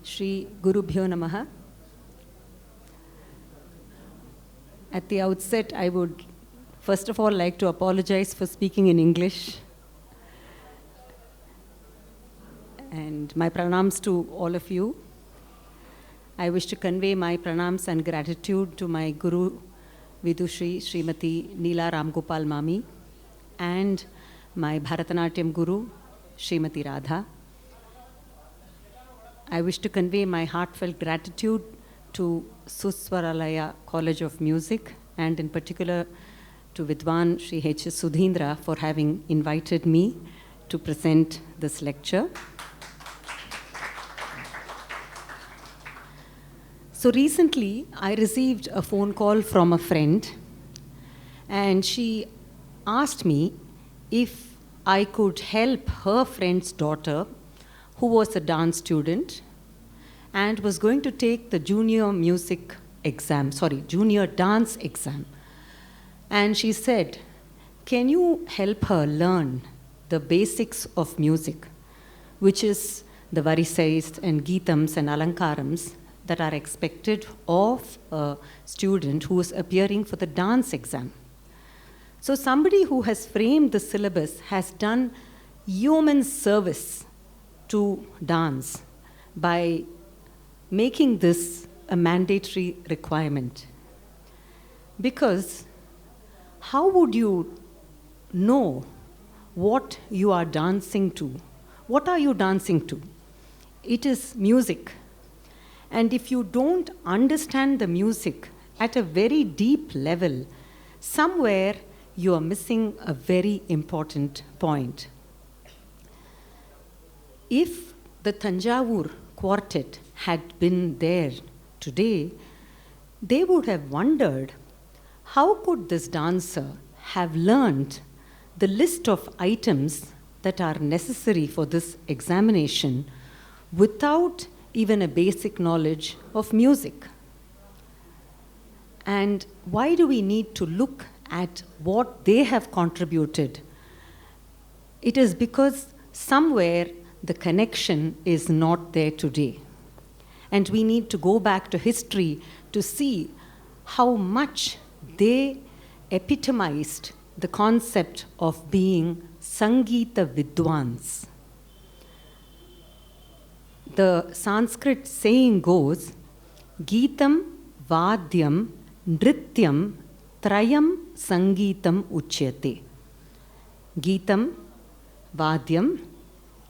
Shri Gurubhyo Namaha. At the outset, I would first of all like to apologize for speaking in English. And my pranams to all of you. I wish to convey my pranams and gratitude to my Guru Vidushri Srimati Neela Ramgopal Mami and my Bharatanatyam Guru Srimati Radha. I wish to convey my heartfelt gratitude to Suswaralaya College of Music and in particular to Vidwan Sri H.S. Sudhindra for having invited me to present this lecture. So recently, I received a phone call from a friend and she asked me if I could help her friend's daughter who was a dance student and was going to take the junior dance exam. And she said, can you help her learn the basics of music, which is the varisais and geetams and alankarams that are expected of a student who is appearing for the dance exam. So somebody who has framed the syllabus has done yeoman's service to dance by making this a mandatory requirement. Because how would you know what you are dancing to? What are you dancing to? It is music. And if you don't understand the music at a very deep level, somewhere you are missing a very important point. If the Tanjotr Quartet had been there today, they would have wondered, how could this dancer have learned the list of items that are necessary for this examination without even a basic knowledge of music? And why do we need to look at what they have contributed? It is because somewhere the connection is not there today. And we need to go back to history to see how much they epitomized the concept of being Sangeeta Vidwans. The Sanskrit saying goes, Geetam Vadyam Nrityam Trayam Sangeetam Uchyate. Geetam, Vadyam,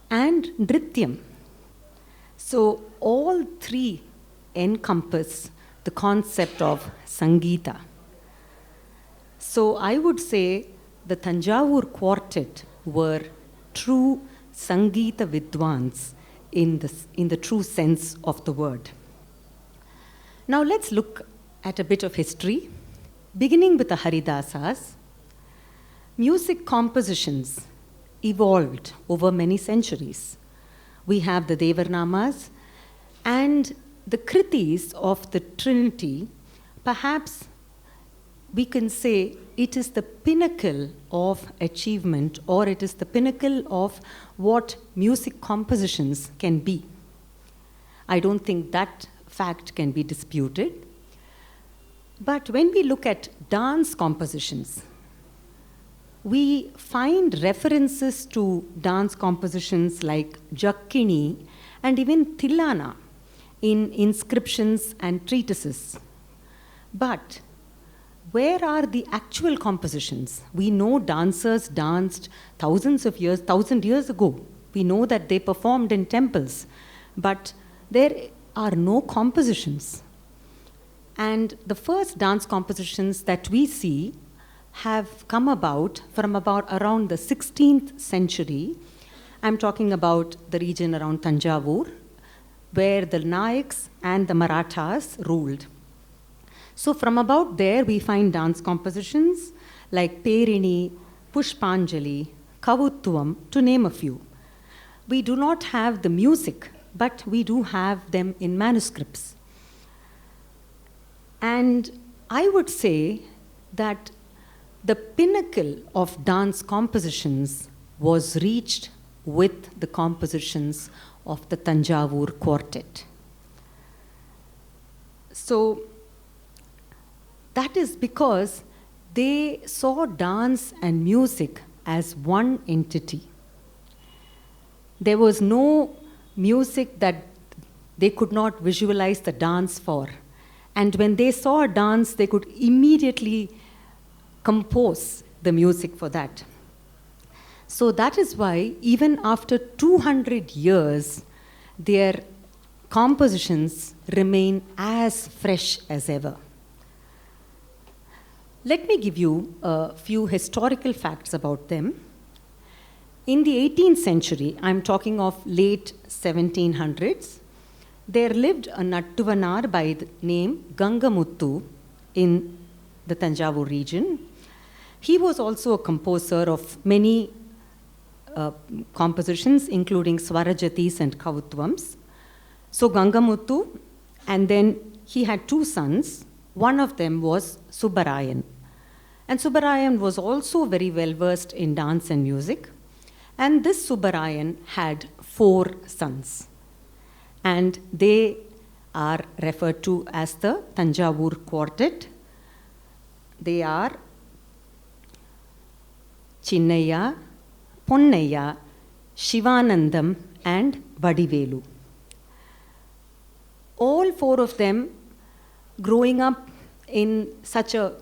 and Nrityam. So all three encompass the concept of Sangeeta. So I would say the Tanjotr Quartet were true Sangeeta Vidwans in the true sense of the word. Now let's look at a bit of history. Beginning with the Haridasas, music compositions evolved over many centuries. We have the Devarnamas and the Kritis of the Trinity. Perhaps we can say it is the pinnacle of achievement, or it is the pinnacle of what music compositions can be. I don't think that fact can be disputed. But when we look at dance compositions, we find references to dance compositions like Jakkini and even Tillana in inscriptions and treatises. But where are the actual compositions? We know dancers danced thousand years ago. We know that they performed in temples, but there are no compositions. And the first dance compositions that we see have come about from around the 16th century. I'm talking about the region around Tanjavur, where the Nayaks and the Marathas ruled. So from about there, we find dance compositions like Perini, Pushpanjali, Kavuttuvam, to name a few. We do not have the music, but we do have them in manuscripts. And I would say that the pinnacle of dance compositions was reached with the compositions of the Tanjavur Quartet. So that is because they saw dance and music as one entity. There was no music that they could not visualize the dance for. And when they saw a dance, they could immediately compose the music for that. So that is why, even after 200 years, their compositions remain as fresh as ever. Let me give you a few historical facts about them. In the 18th century, I'm talking of late 1700s, there lived a Nattuvanar by the name Gangamuttu in the Tanjavur region. He was also a composer of many compositions, including Swarajatis and Kavutvams. So Gangamuttu, and then he had two sons. One of them was Subbarayan. And Subbarayan was also very well versed in dance and music. And this Subbarayan had 4 sons. And they are referred to as the Tanjavur Quartet. They are Chinnaya, Ponnaya, Shivanandam, and Vadivelu. All 4 of them, growing up in such a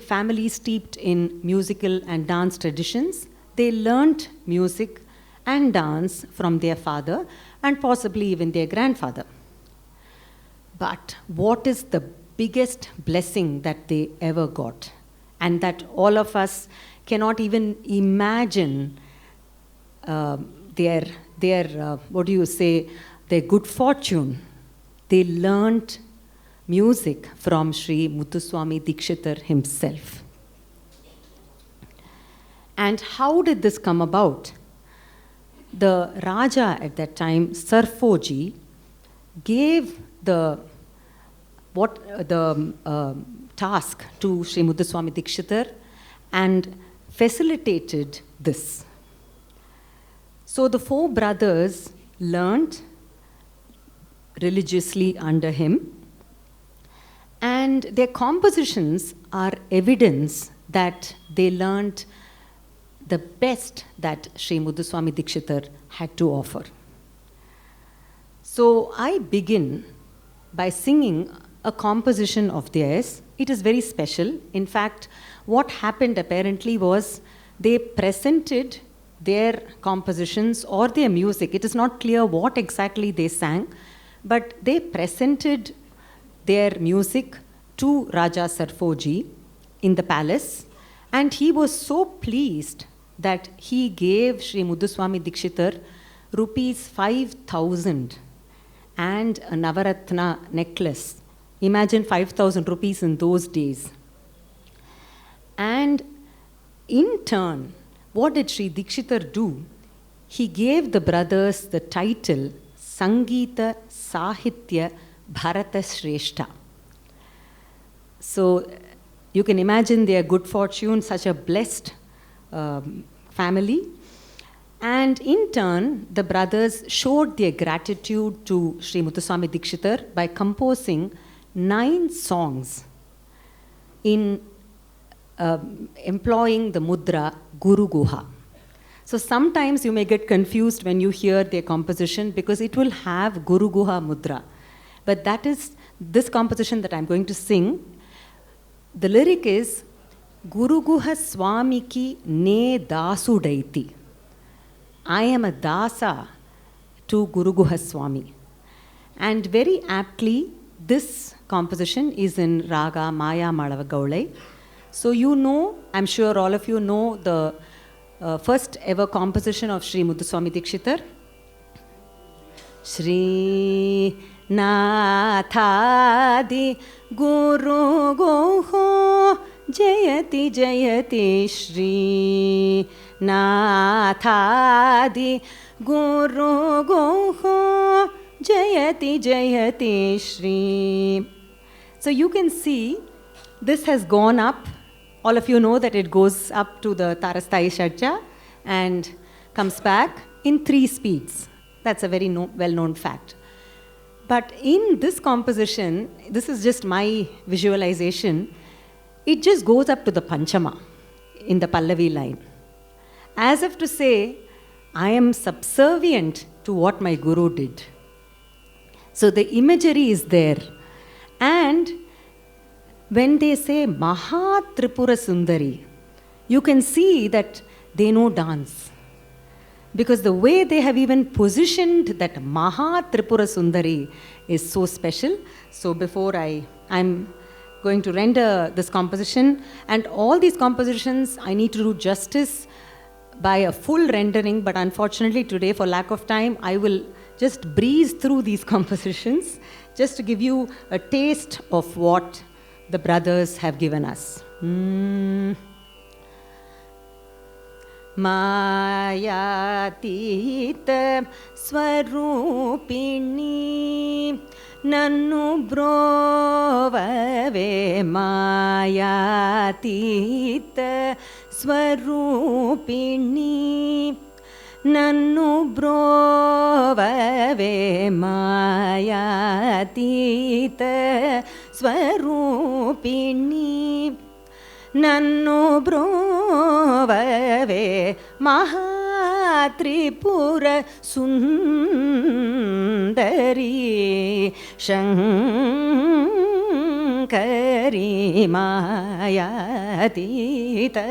family steeped in musical and dance traditions, they learnt music and dance from their father and possibly even their grandfather. But what is the biggest blessing that they ever got, and that all of us cannot even imagine their good fortune? They learnt music from Sri Muthuswami Dikshitar himself. And how did this come about? The Raja at that time, Sarfoji, gave the task to Sri Muthuswami Dikshitar and facilitated this. So the 4 brothers learned religiously under him, and their compositions are evidence that they learned the best that Sri Muthuswami Dikshitar had to offer. So I begin by singing a composition of theirs. It is very special. In fact, what happened apparently was they presented their compositions or their music. It is not clear what exactly they sang, but they presented their music to Raja Sarfoji in the palace, and he was so pleased that he gave Sri Muthuswami Dikshitar rupees 5,000 and a Navaratna necklace. Imagine 5,000 rupees in those days. And in turn, what did Sri Dikshitar do? He gave the brothers the title Sangeeta Sahitya Bharata Shrestha. So you can imagine their good fortune, such a blessed family. And in turn, the brothers showed their gratitude to Sri Muthuswami Dikshitar by composing 9 songs in employing the mudra Guru Guha. So sometimes you may get confused when you hear their composition because it will have Guru Guha mudra. But that is this composition that I'm going to sing. The lyric is Guru Guha Swami ki ne dasu daiti. I am a dasa to Guru Guha Swami. And very aptly, this composition is in Raga Maya Malava Gaulai. So you know, I'm sure all of you know the first ever composition of Sri Muthuswami Dikshitar. Shri Nathadi Guru Goho Jayati Jayati Shri Nathadi Guru Goho Jayati Jayati Shri. So you can see this has gone up. All of you know that it goes up to the Tarastai Shadja and comes back in 3 speeds. That's a very well-known fact. But in this composition, this is just my visualization, it just goes up to the Panchama in the Pallavi line. As if to say, I am subservient to what my Guru did. So the imagery is there. And when they say Maha Tripura Sundari, you can see that they know dance. Because the way they have even positioned that Maha Tripura Sundari is so special. So before I'm going to render this composition, and all these compositions I need to do justice by a full rendering, but unfortunately today for lack of time I will just breeze through these compositions just to give you a taste of what the brothers have given us. Mayatita Swarupini Nannu Brovave Mayatita Swarupini Nannu Brovave Mayatita Swarupini Nannu Brovave Mahatripura Sundari Shankari Mayatita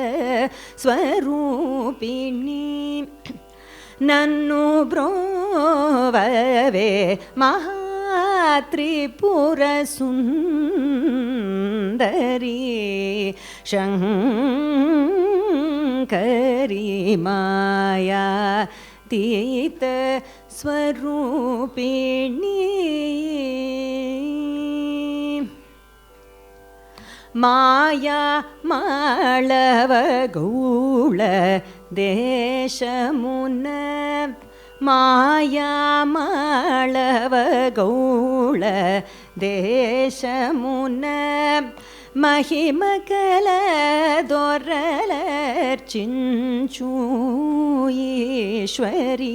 Swarupini Nannu Brovave Mahatripura Sundari Shankari Mayatita Swarupini Maya Malava Gaula Deshamuna Maya Malava Gaula Deshamuna Mahimakala Doralar Chinchu Ishwari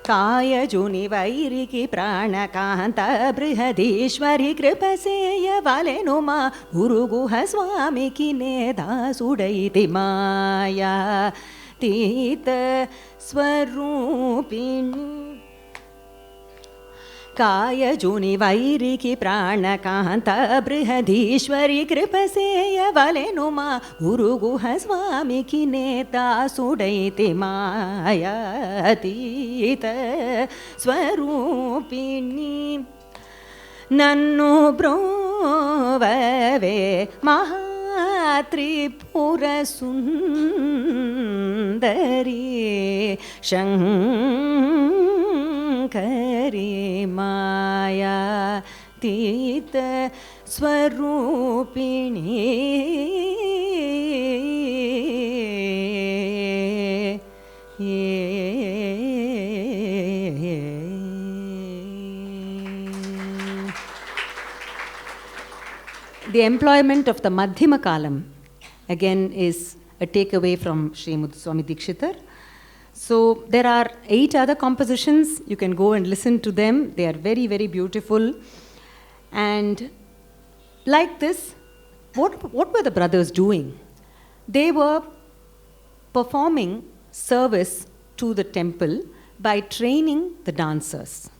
Kaya Juni Vairiki Prana Kanta Brihadishwari Kripaseya Valenuma Guru Guha Swami Kineda Sudaiti Maya Tita Swarupini Kaya Juni Vairiki Prana Kanta Brihadishwari Kripaseya Valenuma Guru Guha Swami Kineta Sudaiti Maya Tita Swarupini Nannu Brovave Mahatripura Sundari Shankari Maya Tita Swarupini The employment of the Madhyama Kalam again is a takeaway from Sri Muthuswami Dikshitar. So there are 8 other compositions. You can go and listen to them. They are very, very beautiful. And like this, what were the brothers doing? They were performing service to the temple by training the dancers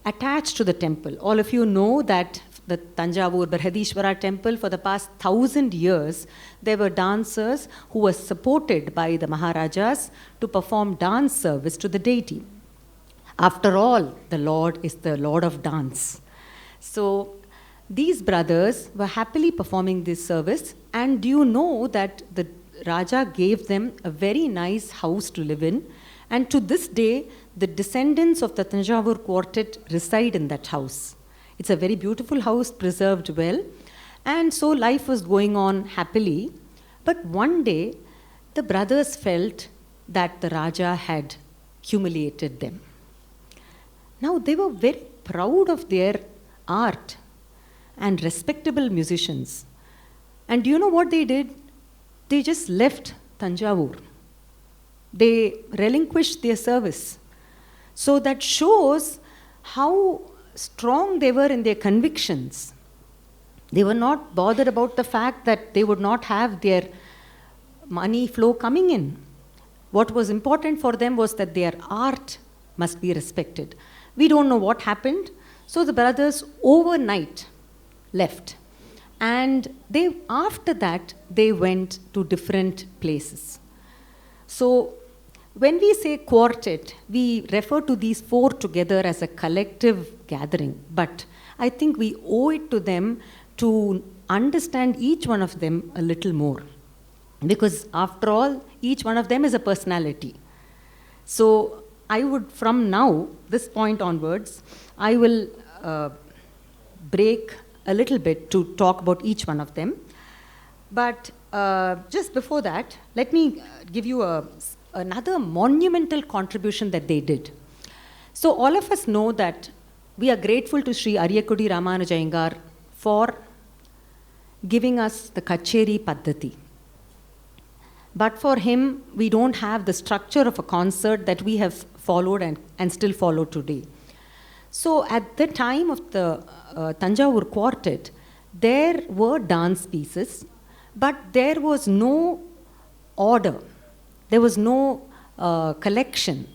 attached to the temple. All of you know that the Tanjavur Brihadishwara temple, for the past 1,000 years, there were dancers who were supported by the Maharajas to perform dance service to the deity. After all, the Lord is the Lord of dance. So these brothers were happily performing this service, and do you know that the Raja gave them a very nice house to live in, and to this day, the descendants of the Tanjavur Quartet reside in that house. It's a very beautiful house, preserved well. And so life was going on happily. But one day, the brothers felt that the Raja had humiliated them. Now, they were very proud of their art and respectable musicians. And do you know what they did? They just left Tanjavur. They relinquished their service. So that shows how strong they were in their convictions. They were not bothered about the fact that they would not have their money flow coming in. What was important for them was that their art must be respected. We don't know what happened. So the brothers overnight left. And after that, they went to different places. So when we say quartet, we refer to these four together as a collective gathering. But I think we owe it to them to understand each one of them a little more. Because after all, each one of them is a personality. So I would, from now, this point onwards, I will break a little bit to talk about each one of them. But just before that, let me give you another monumental contribution that they did. So all of us know that we are grateful to Sri Ariyakudi Ramanuja Iyengar for giving us the Kacheri Paddhati. But for him, we don't have the structure of a concert that we have followed and still follow today. So at the time of the Tanjavur Quartet, there were dance pieces, but there was no order. There was no collection.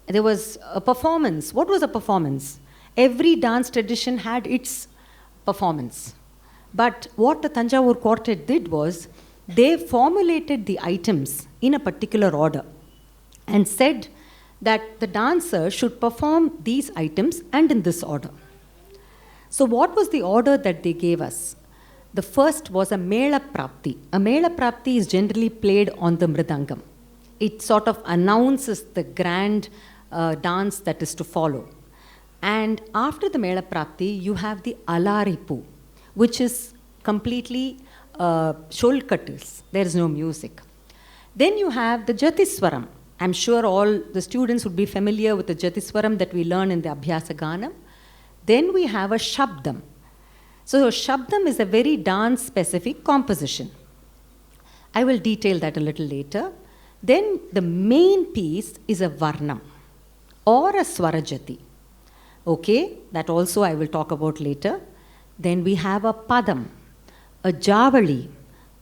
There was a performance. What was a performance? Every dance tradition had its performance. But what the Tanjavur Quartet did was, they formulated the items in a particular order and said that the dancer should perform these items and in this order. So what was the order that they gave us? The first was a Mela Prapti. A Mela Prapti is generally played on the Mridangam. It sort of announces the grand dance that is to follow. And after the Mela Prapti, you have the Alaripu, which is completely Sholkatis. There is no music. Then you have the Jatiswaram. I'm sure all the students would be familiar with the Jatiswaram that we learn in the Abhyasa Ganam. Then we have a Shabdam. So Shabdam is a very dance-specific composition. I will detail that a little later. Then the main piece is a Varnam or a Swarajati. Okay, that also I will talk about later. Then we have a Padam, a Javali,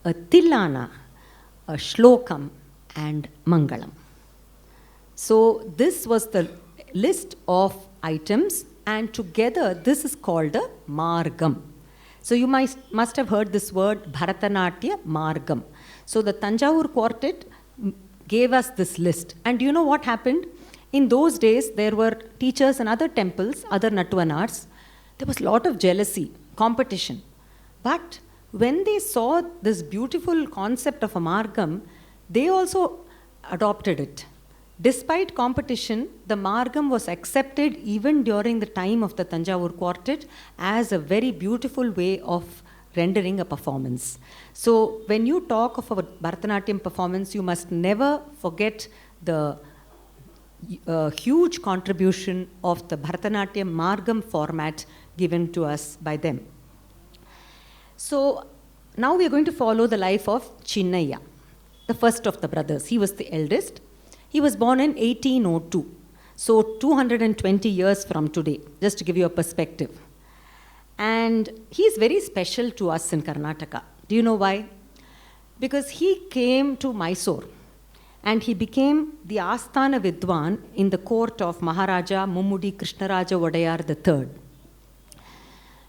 a Tillana, a Shlokam, and Mangalam. So this was the list of items, and together this is called a Margam. So you must have heard this word Bharatanatyam Margam. So the Tanjavur Quartet gave us this list. And do you know what happened? In those days, there were teachers in other temples, other Nattuvanars. There was a lot of jealousy, competition. But when they saw this beautiful concept of a Margam, they also adopted it. Despite competition, the Margam was accepted even during the time of the Tanjavur Quartet as a very beautiful way of rendering a performance. So when you talk of a Bharatanatyam performance, you must never forget the huge contribution of the Bharatanatyam Margam format given to us by them. So now we are going to follow the life of Chinnaya, the first of the brothers. He was the eldest. He was born in 1802, so 220 years from today, just to give you a perspective. And he is very special to us in Karnataka. Do you know why? Because he came to Mysore and he became the Asthana Vidwan in the court of Maharaja Mummudi Krishnaraja Wadayar III.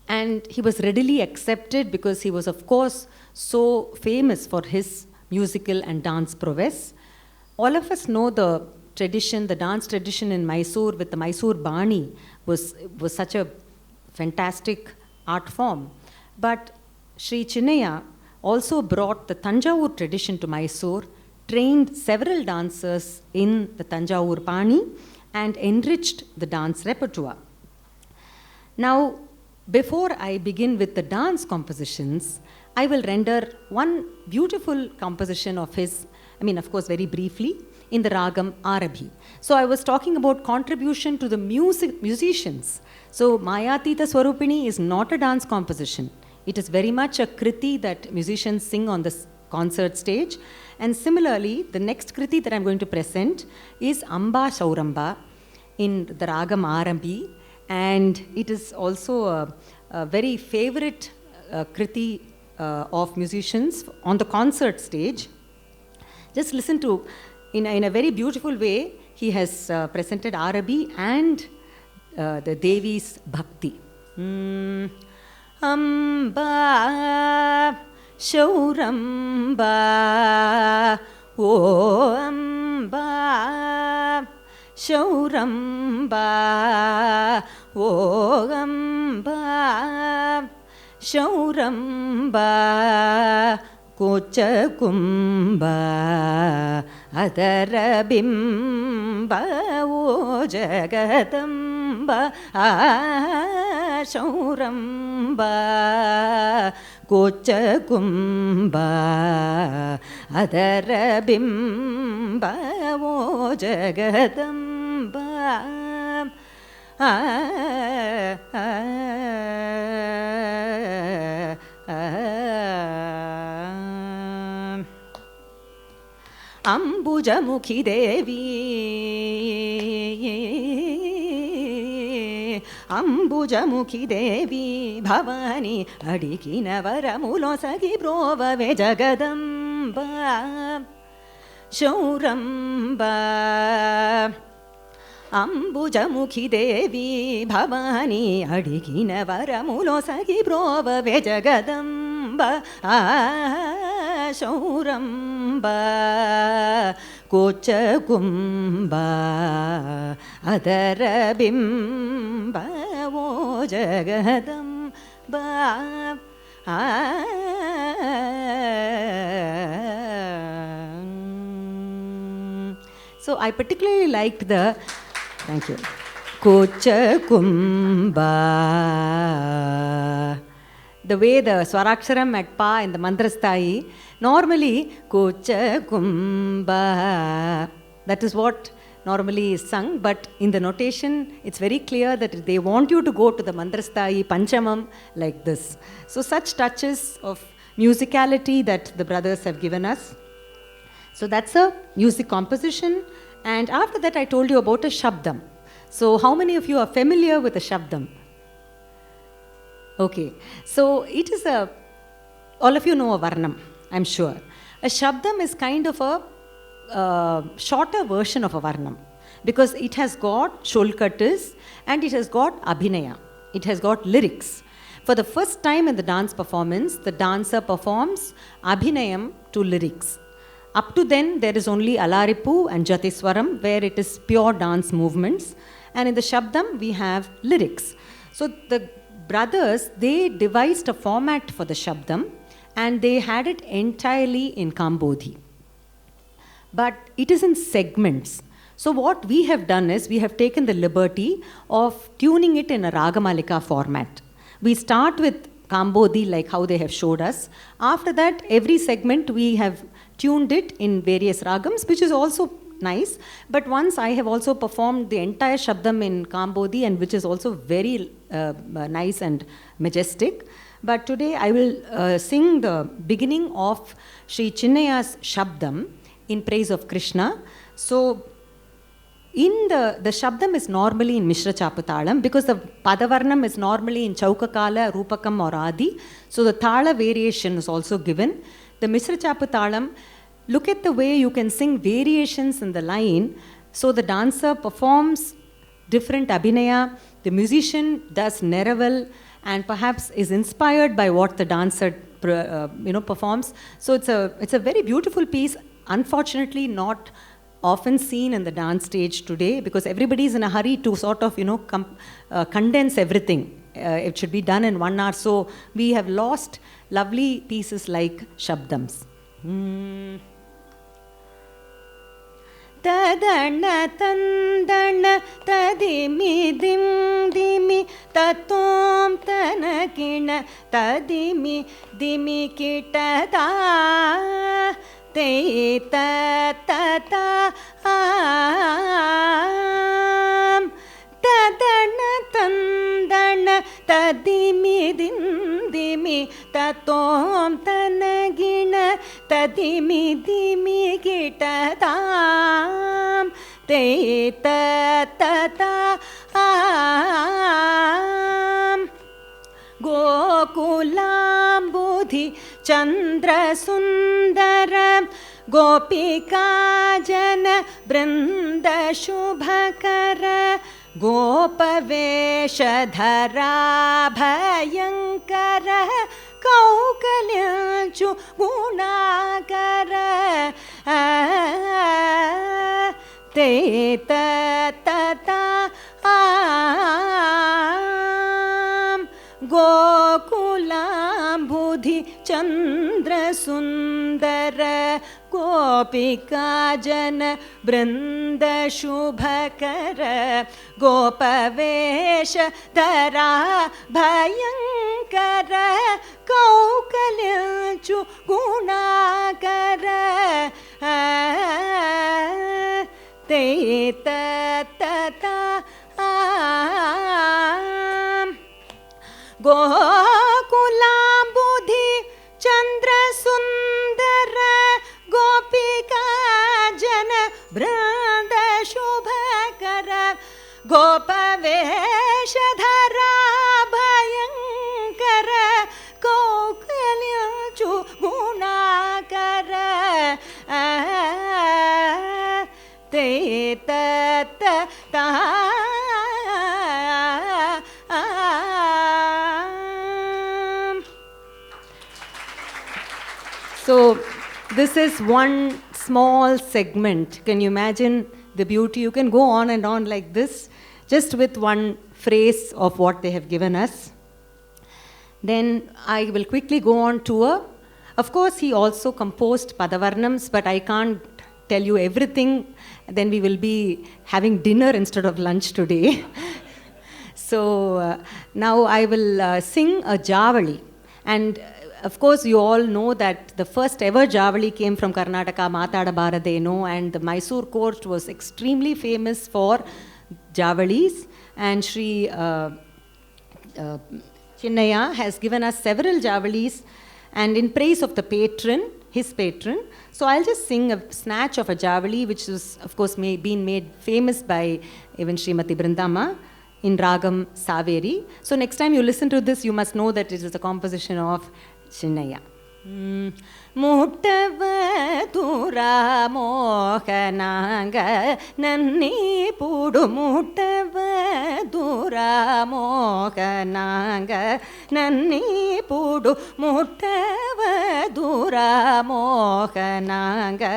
And he was readily accepted because he was, of course, so famous for his musical and dance prowess. All of us know the tradition, the dance tradition in Mysore with the Mysore Bani was such a fantastic art form. But Sri Chinnaya also brought the Tanjavur tradition to Mysore, trained several dancers in the Tanjavur Bani, and enriched the dance repertoire. Now, before I begin with the dance compositions, I will render one beautiful composition of his, of course, very briefly, in the Ragam Arabhi. So I was talking about contribution to the musicians. So Mayatita Swarupini is not a dance composition. It is very much a kriti that musicians sing on the concert stage. And similarly, the next kriti that I'm going to present is Amba Shauramba. in the ragam Arambi, and it is also a very favorite kriti of musicians on the concert stage. Just listen to, in a very beautiful way, he has presented Arabi and the Devi's Bhakti. Amba Shauramba, O Amba Shauramba, O Amba Shauramba, Kocha Kumba Adarabimba, O Jagadamba Shauramba, Kocha Kumba Adarabimba, O Jagadamba. Ambujamukhi Devi, Ambujamukhi Devi, Bhavani Adikina Varamulo Sagi Provave Jagadamba Shauramba. Ambujamukhi Devi, Bhavani Adikina Varamulo Sagi Provave Jagadamba Shauramba, Kocha Kumba Adarabimba, O Jagadamba. So I particularly liked the, thank you, Kocha Kumba. The way the Swaraksharam at Pa in the Mandrasthai, normally Kocha Kumba, that is what normally is sung, but in the notation it's very clear that they want you to go to the Mandrasthai Panchamam like this. So such touches of musicality that the brothers have given us. So that's a music composition, and after that I told you about a Shabdam. So how many of you are familiar with a Shabdam? Okay, so it is all of you know a Varnam, I'm sure. A Shabdam is kind of a shorter version of a Varnam, because it has got Sholkatis and it has got Abhinaya, it has got lyrics. For the first time in the dance performance, the dancer performs Abhinayam to lyrics. Up to then, there is only Alaripu and Jatiswaram, where it is pure dance movements. And in the Shabdam, we have lyrics. So the brothers, they devised a format for the Shabdam, and they had it entirely in Kambodhi. But it is in segments. So what we have done is, we have taken the liberty of tuning it in a Ragamalika format. We start with Kambodhi, like how they have showed us. After that, every segment we have tuned it in various ragams, which is also nice. But once I have also performed the entire Shabdam in Kambodhi, and which is also very nice and majestic. But today I will sing the beginning of Sri Chinnaya's Shabdam in praise of Krishna. So in the Shabdam is normally in Mishra Chapatalam, because the Padavarnam is normally in Chaukakala, Rupakam or Adi. So the Thala variation is also given. The Mishra Chapatalam, look at the way you can sing variations in the line. So the dancer performs different Abhinaya, the musician does Neraval, and perhaps is inspired by what the dancer performs. So it's a very beautiful piece, unfortunately not often seen in the dance stage today, because everybody is in a hurry to sort of condense everything. It should be done in 1 hour. So we have lost lovely pieces like Shabdams. Tadana tandana tadimi dim dimi tatom tanakina tadimi dimi kitada te ta ta ta tadana tandana tadimi dim dimi tatom tanagina tadimi dimi kitada te ta ta ta गोकुलाम्बुधि चन्द्रसुन्दर गोपिका जन वृन्द शुभकर गोपवेशधरा भयङ्कर कौकल्यचु गुणाकर ते तता गोकुलाम्बुधि चन्द्रसुन्दर गोपिका जन वृन्द शुभकर गोपवेश धरा भयङ्कर कौकल्यचु गुणाकर ते तता गोकुलाम्बुधि चन्द्रसुन्दर गोपिका जन वृन्द शुभकर गोपवेशधरा भयङ्कर कौकल्यचु गुणाकर ते तता So this is one small segment. Can you imagine the beauty? You can go on and on like this, just with one phrase of what they have given us. Then I will quickly go on tour. Of course, he also composed Padavarnams, but I can't tell you everything. Then we will be having dinner instead of lunch today. So now I will sing a Javali. And of course, you all know that the first ever Javali came from Karnataka, Matada Baradeno, and the Mysore court was extremely famous for Javalis. And Sri Chinnaya has given us several Javalis, and in praise of the patron, his patron. So I'll just sing a snatch of a Javali, which is, of course, been made famous by even Srimati Brindama in Ragam Saveri. So next time you listen to this, you must know that it is a composition of Chinnaya. Muttavadura mohananga nanni pudu muttavadura mohananga nanni pudu muttavadura mohananga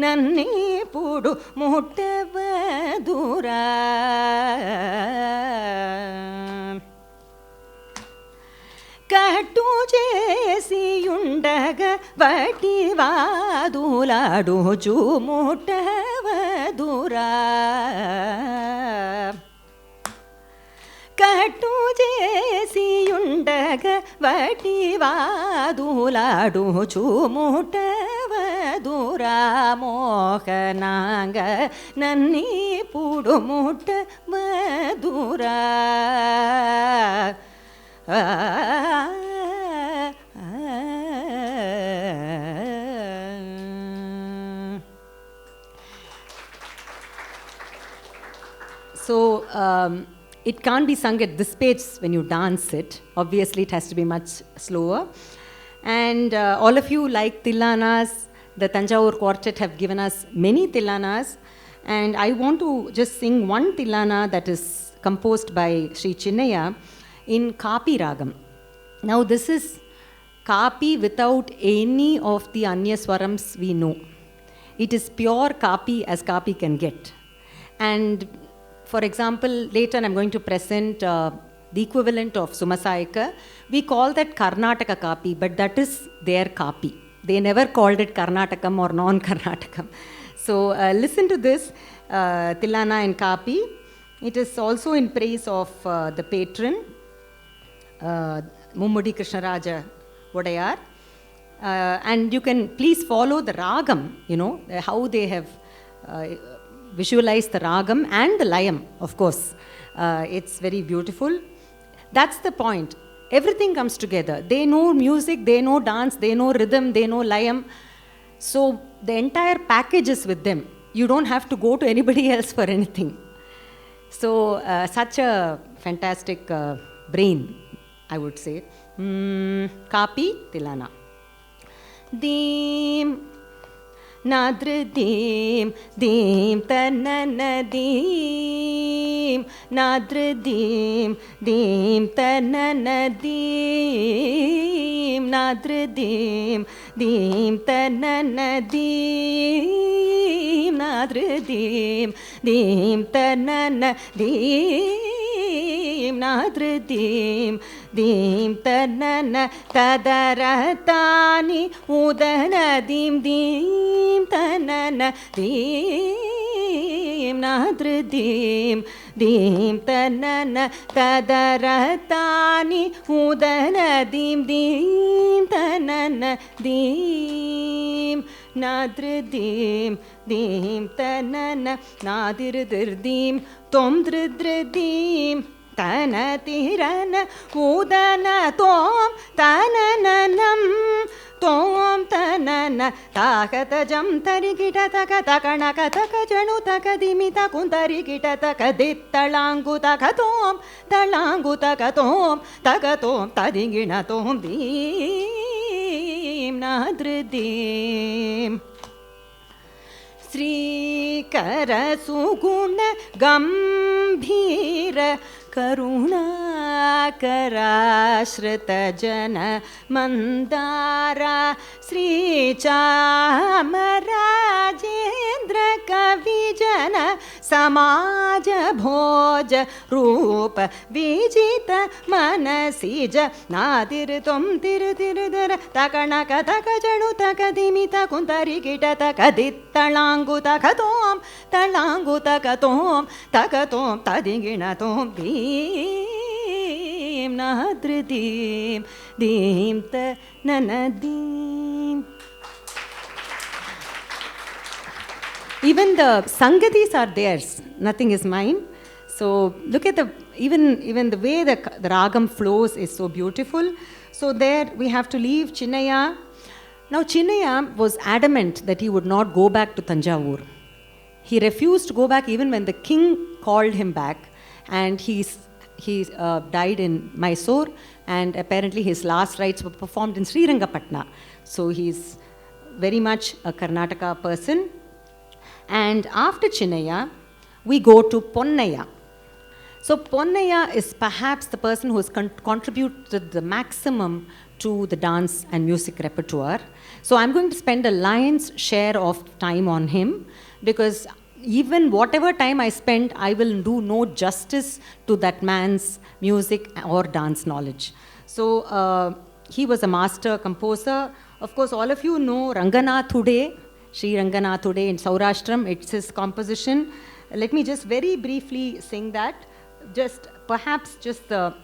nanni pudu muttavadura కట్టు చేసియుండగ వటివాదులాడుచు ముట్టవదురా కట్టు చేసియుండగ వటివాదులాడుచు ముట్టవదురా మోహనాంగ నన్నీపుడు ముట్టవదురా So it can't be sung at this pace when you dance it. Obviously, it has to be much slower. And all of you like tilanas. The Tanjotr Quartet have given us many tilanas. And I want to just sing one tilana that is composed by Sri Chinnaya in Kapi Ragam. Now this is Kapi without any of the Anya Swarams we know. It is pure Kapi as Kapi can get. And for example, later I'm going to present the equivalent of Sumasayaka. We call that Karnataka Kapi, but that is their Kapi. They never called it Karnatakam or non-Karnatakam. So listen to this Tilana in Kapi. It is also in praise of the patron, Mummudi Krishnaraja Vodayar. And you can please follow the ragam, how they have visualized the ragam and the layam, of course. It's very beautiful. That's the point. Everything comes together. They know music, they know dance, they know rhythm, they know layam. So the entire package is with them. you don't have to go to anybody else for anything. So such a fantastic brain, I would say. Kapi Tilana. Dim Nadra dim dim tanana dim Nadra dim dim tanana dim Nadra dim dim tanana dim Nadra dim dim tanana dim Nadra dim dim tanana Tadaratani udana dim dim tanana dim Nadra dim dim tanana Tadaratani udana dim dim tanana dim Nadra dim dim tanana Nadir dim tom dim Tana tirana udana tom tananam tom tanana takata jam tarigita takana kataka janu takadimita kuntarigita takadittalangu takatom talangu takatom takatom tadingina tom dim nadridim Srikara suguna gambhira Karunakara Shrita Jana Mandara Sri Chamarajendra Kavijana Samaja Bhoja Rupa Vijita Manasija Nadir Tom Tiridara Takanaka Takajanu Takadimita Kuntarikita Takadittalangu Takatom Talangu Takatom Takatom Tadingina Tom Dim Nadridim Dim Ta Nanadim. Even the Sangatis are theirs, nothing is mine. So look at even the way the ragam flows is so beautiful. So there we have to leave Chinnaya. Now Chinnaya was adamant that he would not go back to Tanjavur. He refused to go back even when the king called him back. And he died in Mysore, and apparently his last rites were performed in Srirangapatna. So he's very much a Karnataka person. And after Chinnaya, we go to Ponnaya. So Ponnaya is perhaps the person who has contributed the maximum to the dance and music repertoire. So I'm going to spend a lion's share of time on him, because even whatever time I spend, I will do no justice to that man's music or dance knowledge. So he was a master composer. Of course, all of you know Ranganathude, Sri Ranganathude in Saurashtram. It's his composition. Let me just very briefly sing that. Perhaps just the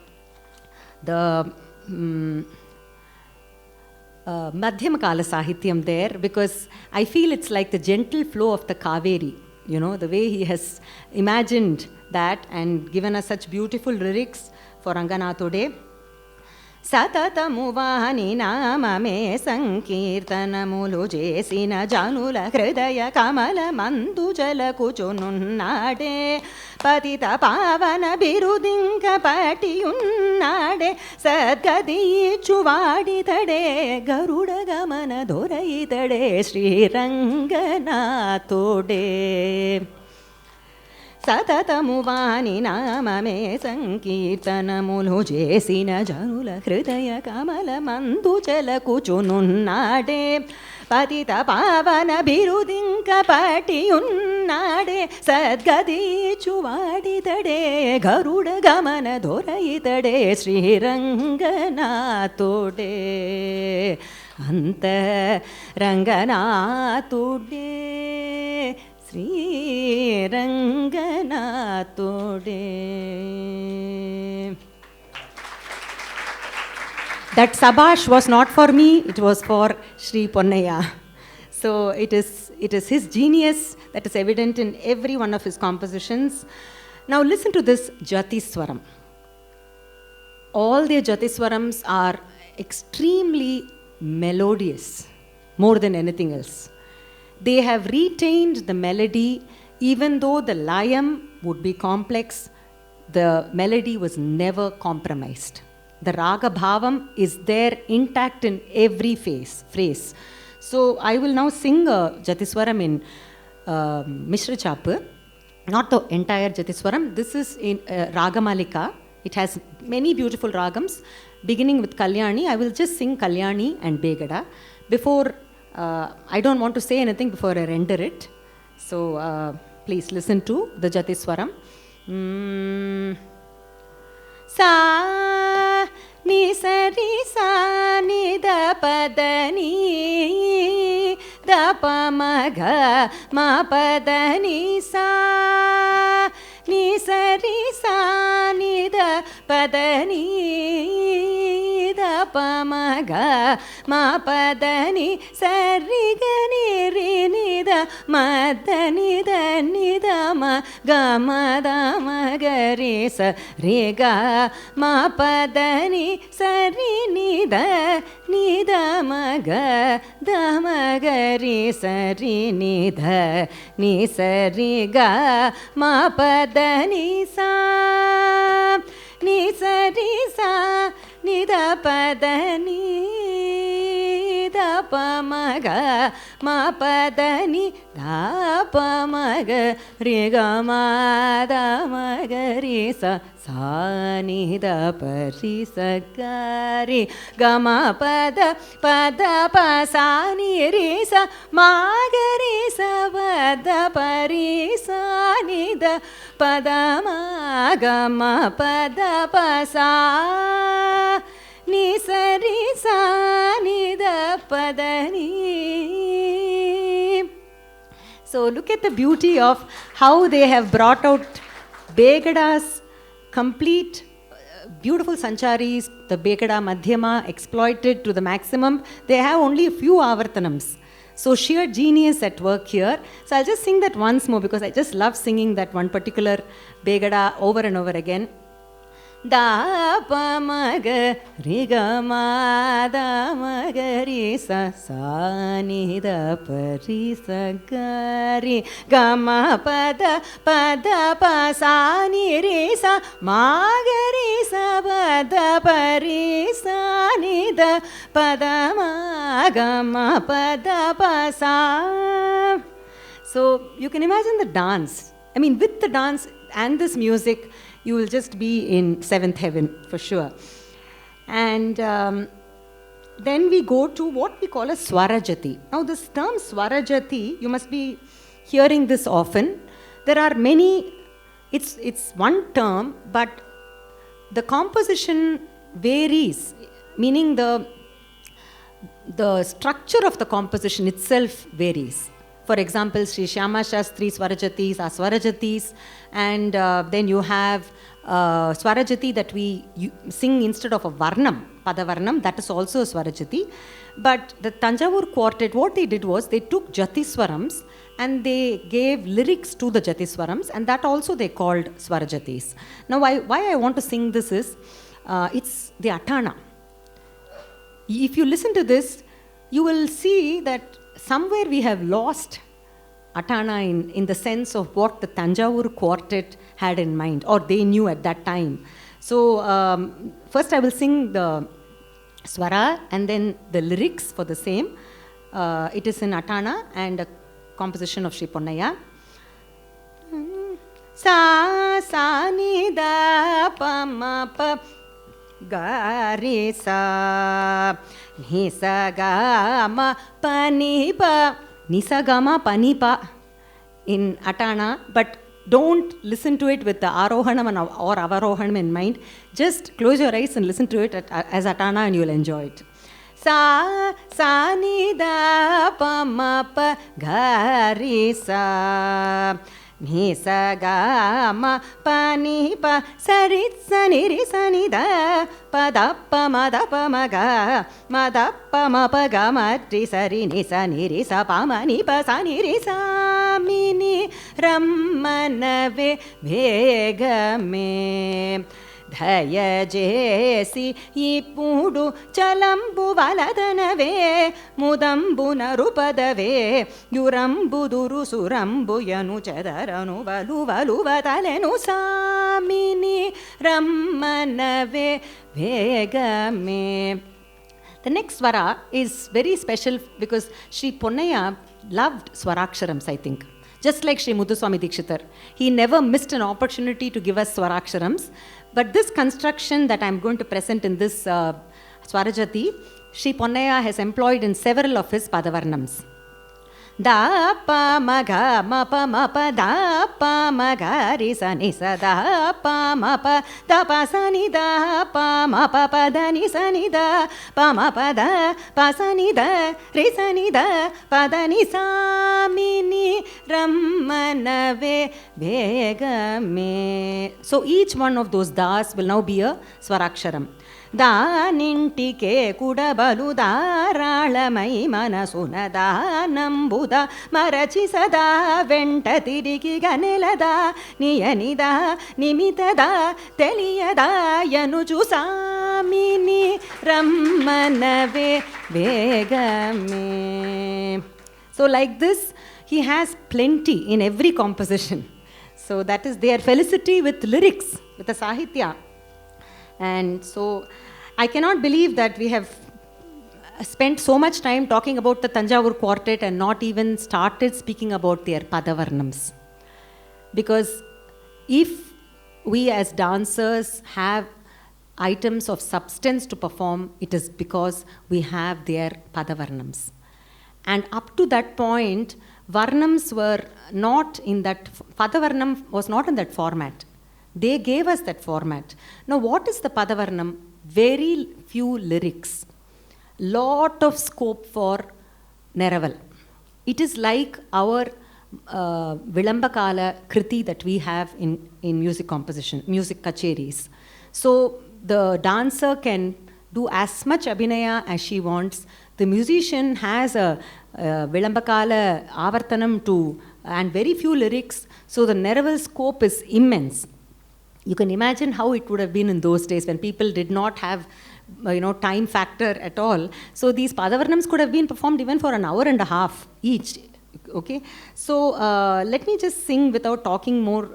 Madhyama Kala Sahityam there, because I feel it's like the gentle flow of the Kaveri. You know, the way he has imagined that and given us such beautiful lyrics for Ranganathude. Satatamuvani namame sankirtanamulu jesina janula hridaya kamala mandujala kuchununnade patita pavana birudinka patiyunnade sadgadi chuvaditade garuda gamana doraitade Sri Ranganathude. Satatamuvani namame sankirtanamulu jesina janula hridaya kamala mandujala kuchununnade patita pavana birudinka patiyunnade sadgadi chuvaditade garuda gamana doraitade Sri Ranganathude anta Ranganathude Sri Ranganathude. That sabash was not for me, it was for Sri Ponnaya. So it is his genius that is evident in every one of his compositions. Now listen to this Jatiswaram. All their Jatiswarams are extremely melodious, more than anything else. they have retained the melody. Even though the layam would be complex, the melody was never compromised. The raga bhavam is there intact in every phrase. So I will now sing Jatiswaram in Mishra Chapu, not the entire Jatiswaram. This is in Ragamalika. It has many beautiful ragams, beginning with Kalyani. I will just sing Kalyani and Begada. Before, I don't want to say anything before I render it. So please listen to the Jatiswaram. Sa ni sa ri sa ni da pa da ni da pa ma ga ma pa da ni sa ni sa ri sa ni da pa da ni da pa ma ga ma pa da ni sa ri ga ni ri ni da ma da ni da ma ga ma da ma ga re sa re ga ma pa da ni sa ri ni da ma ga da ma ga re sa ri ni sa ri ga ma pa da ni sa ri sa ni da pa da ni da pa ma ga ma pa da ni da pa ma ga re ga ma da ma ga re sa ni da pa ri sa ga re ga ma pa da pa sa ni re sa ma ga re sa pa da pa ri sa ni da pa da ma ga ma pa da pa sa ni sa ri sa ni da pa da ni. So look at the beauty of how they have brought out Begada's complete beautiful sancharis, the Begada Madhyama exploited to the maximum. They have only a few avartanams. So sheer genius at work here. So I'll just sing that once more because I just love singing that one particular Begada over and over again. Da pa ma ga re ga ma da ma ga re sa ni da pa ri sa ga re ga ma pa da pa sa ni re sa ma ga re sa pa da pa ri sa ni da pa da ma ga ma pa da pa sa. So you can imagine the dance. I mean, with the dance and this music, you will just be in seventh heaven for sure. And then we go to what we call a Swarajati. Now this term Swarajati, you must be hearing this often. There are many, it's one term, but the composition varies, meaning the structure of the composition itself varies. For example, Sri Shyama Shastri Swarajatis are Swarajatis, and then you have Swarajati that we sing instead of a Varnam, Padavarnam, that is also a Swarajati. But the Tanjavur Quartet, what they did was they took Jatiswarams and they gave lyrics to the Jatiswarams, and that also they called Swarajatis. Now, why I want to sing this is, it's the Atana. If you listen to this, you will see that somewhere we have lost Atana in the sense of what the Tanjavur Quartet had in mind, or they knew at that time. So first I will sing the Swara and then the lyrics for the same. It is in Atana and a composition of Sri Ponnaya. Sa ni da pa ma pa ga re sa ni sa ga ma pa ni pa ni sa ga ma pa ni pa in Atana, but don't listen to it with the Arohanam or Avarohanam in mind. Just close your eyes and listen to it as Atana and you will enjoy it. Sa ni da pa ma pa ga re sa ni sa ga ma pa ni pa sa ri sa ni ri sa ni da pa da pa ma ga ma da pa ma pa ga ma ri sa ni ri sa pa ma ni pa sa ni ri sa mi ni rammana ve vega me దయజేసి ఇప్పుడు చలంబు వలదనవే ముదంబు నరుపదవే యురంబుదురు సురంబుయను చెదరను వలువలువతలెను సామిని రమ్మనవే వేగమే. The next swara is very special because Sri Ponnaya loved Swaraksharams, I think. Just like Sri Muthuswami Dikshitar. He never missed an opportunity to give us Swaraksharams. But this construction that I am going to present in this Swarajati, Sri Ponnaya has employed in several of his Padavarnams. Da pa ma ga ma pa da pa ma ga ri sa ni sa da pa ma pa da pa sa ni da pa ma pa da ni sa ni da pa ma pa da pa sa ni da ri sa ni da pa da ni sa mi ni rammanave vegame. So each one of those das will now be a swaraksharam. దానింటికే కుడబలు దారాళమై మనసున దానంబుద మరచి సదా వెంట తిరిగి గనెలదా నియనిదా నిమితదా తెలియదా యనుచు సామిని రమ్మనవే వేగమే. So like this, he has plenty in every composition. So that is their felicity with lyrics, with the Sahitya. And so I cannot believe that we have spent so much time talking about the Tanjavur Quartet and not even started speaking about their Padavarnams. Because if we as dancers have items of substance to perform, it is because we have their Padavarnams. And up to that point, Varnams were not in that, Padavarnam was not in that format. They gave us that format. Now, what is the Padavarnam? Very few lyrics. Lot of scope for Neraval. It is like our Vilambakala Kriti that we have in music composition, music kacheris. So, the dancer can do as much abhinaya as she wants. The musician has a Vilambakala Avartanam too, and very few lyrics. So, the Neraval scope is immense. You can imagine how it would have been in those days when people did not have, time factor at all. So these Padavarnams could have been performed even for an hour and a half each. Okay, so let me just sing without talking more.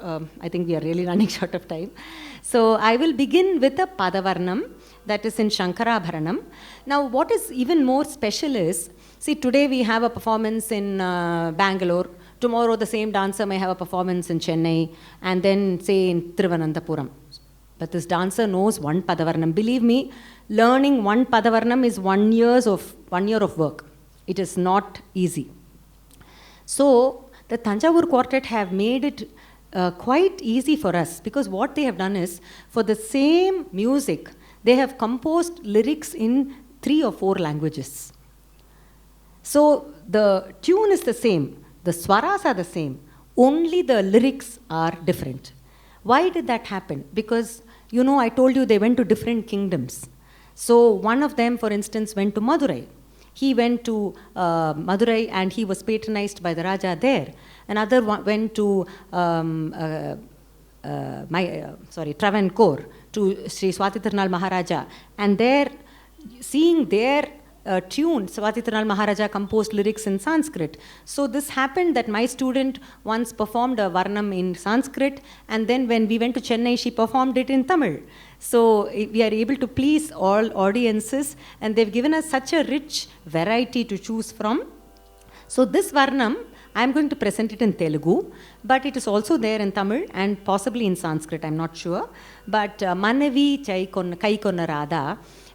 I think we are really running short of time. So I will begin with a Padavarnam that is in Shankarabharanam. Now what is even more special is, see, today we have a performance in Bangalore. Tomorrow the same dancer may have a performance in Chennai and then say in Thiruvananthapuram. But this dancer knows one Padavarnam. Believe me, learning one Padavarnam is 1 year of work. It is not easy. So the Tanjavur Quartet have made it quite easy for us, because what they have done is, for the same music, they have composed lyrics in 3 or 4 languages. So the tune is the same. The swaras are the same, only the lyrics are different. Why did that happen? Because, I told you they went to different kingdoms. So one of them, for instance, went to Madurai. He went to Madurai and he was patronized by the Raja there. Another one went to Travancore, to Sri Swati Tirunal Maharaja. And there, seeing their tune, Swati Tirunal Maharaja composed lyrics in Sanskrit. So this happened that my student once performed a Varnam in Sanskrit, and then when we went to Chennai, she performed it in Tamil. So we are able to please all audiences, and they've given us such a rich variety to choose from. So this Varnam, I am going to present it in Telugu, but it is also there in Tamil and possibly in Sanskrit, I am not sure. But Manavi Kai Konna Radha,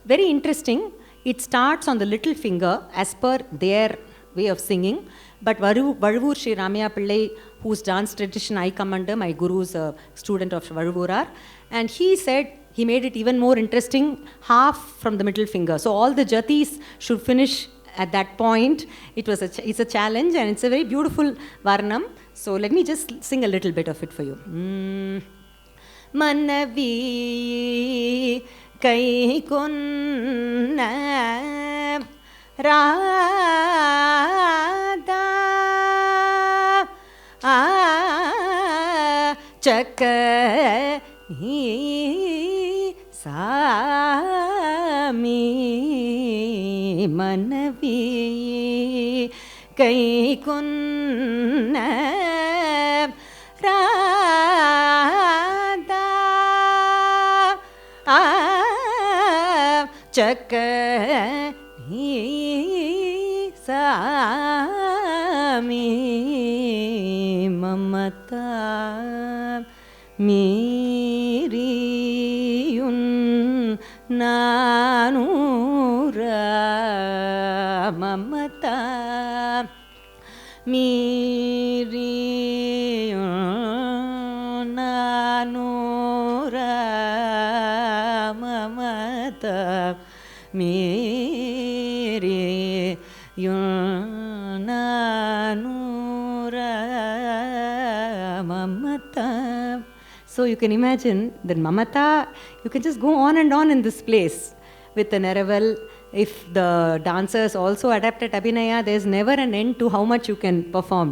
very interesting. It starts on the little finger as per their way of singing. But Vazhavur Sri Ramaya Pillai, whose dance tradition I come under, my guru is a student of Vazhavurar, and he said he made it even more interesting, half from the middle finger. So all the jatis should finish at that point. It's a challenge, and it's a very beautiful Varnam. So let me just sing a little bit of it for you. Manavi Kai Konna Radha Chakka மனவி கை கொன்ன ராதா சக்க சாமி Mamata மீரியுன் நானூர Mamata மீரியுன் நானூர Mamata மீரியுன் நானூர mamata. So you can imagine that mamata, you can just go on and on in this place with the Neraval. If the dancers also adapt at Abhinaya, there's never an end to how much you can perform.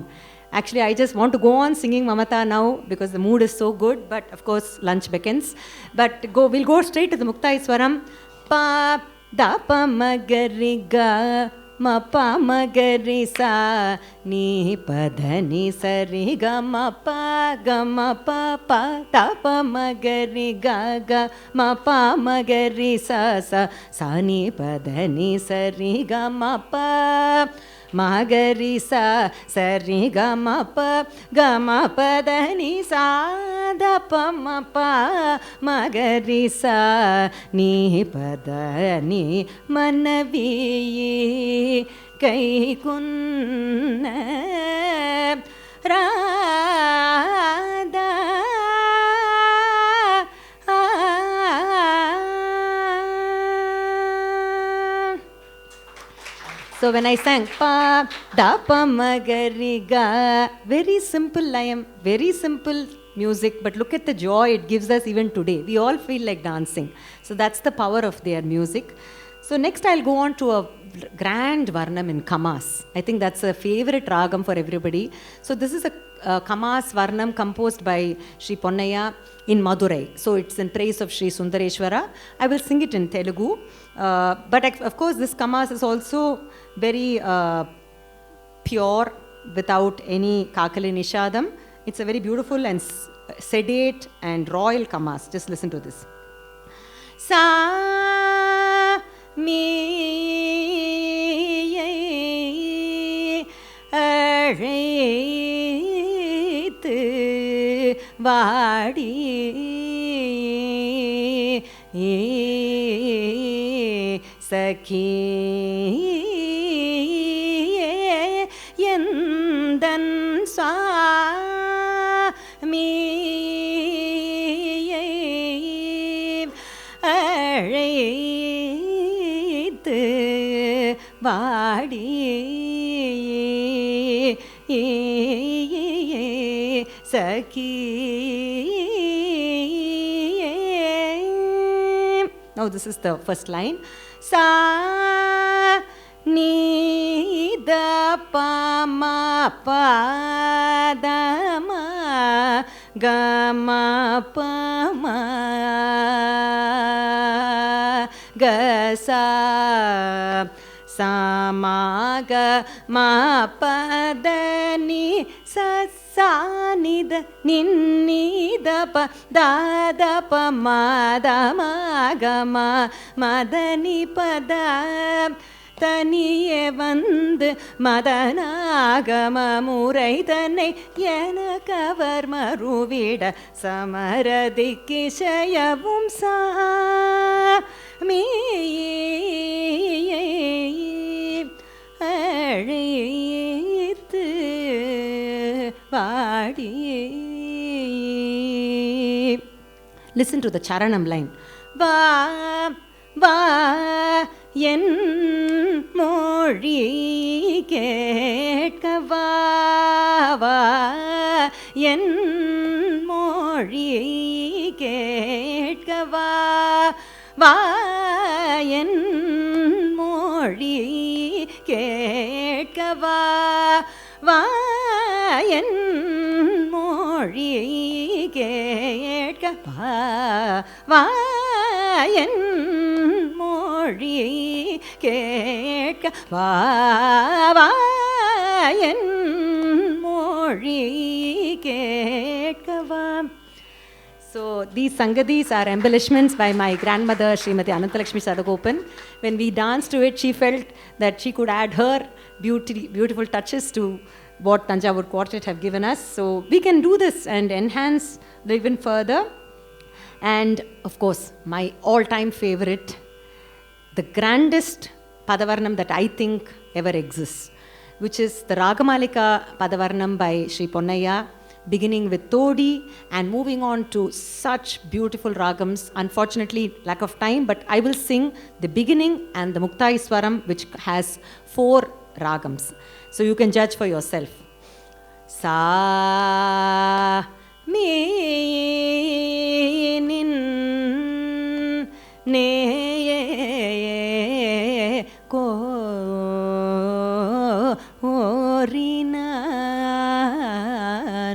Actually, I just want to go on singing mamata now because the mood is so good, but of course lunch beckons. But we'll go straight to the Mukta Iswaram. Pa da pa magari ga ma pa magari sa ni pa dha ni sari ga ma pa pa da pa magari ga ga ma pa magari sa sa ni pa dha ni sari ga ma pa magari sa sari ga ma pa dha ni sa da pa ma pa magari sa ni pa dha ni manavi kai kunna radha. So when I sang pa da pa magari ga, very simple lime, very simple music, but look at the joy it gives us even today. We all feel like dancing. So that's the power of their music. So next I'll go on to a grand varnam in Kamas. I think that's a favorite ragam for everybody. So this is a Kamas varnam composed by Sri Ponnaya in Madurai. So it's in praise of Sri Sundareshwara. I will sing it in Telugu. But of course this Kamas is also very pure, without any Kakali Nishadam. It's a very beautiful and sedate and royal Kamas. Just listen to this. Sa mi அழைத்து வாடி சகியே எந்தன் சுவாமியை அழைத்து வாடி சகியே. Now this is the first line. Sa ni da pa ma pa da ma ga ma pa ma ga sa sa ma ga ma pa da ni sa sa ni da ni ni da pa da da pa ma da ma ga ma ma da ni pa da தனியே வந்து மதனாகம முறை தன்னை எனக்கவர் மறுவிட சமரதிக்கு செய்யவும் சாமியை அழைத்து வாடி. Listen to the charanam line. Va va என் மொழி கேட்கவா வா என் மொழி கேட்கவா வா என் மொழி கேட்கவா வா என் மொழி கேட்கவா வா என் மொழி கேட்க வாவாயன் மொழி கேட்கவா. So these sangadis are embellishments by my grandmother Srimati Anantalakshmi Sadagopan. When we danced to it, she felt that she could add her beautiful touches to what Tanjavur Quartet have given us. So we can do this and enhance even further. And of course, my all-time favorite, the grandest Padavarnam that I think ever exists, which is the Ragamalika Padavarnam by Sri Ponnaya, beginning with Todi and moving on to such beautiful ragams. Unfortunately, lack of time, but I will sing the beginning and the Muktaiswaram, which has 4 ragams. So you can judge for yourself. Sa mi nin ne ko orina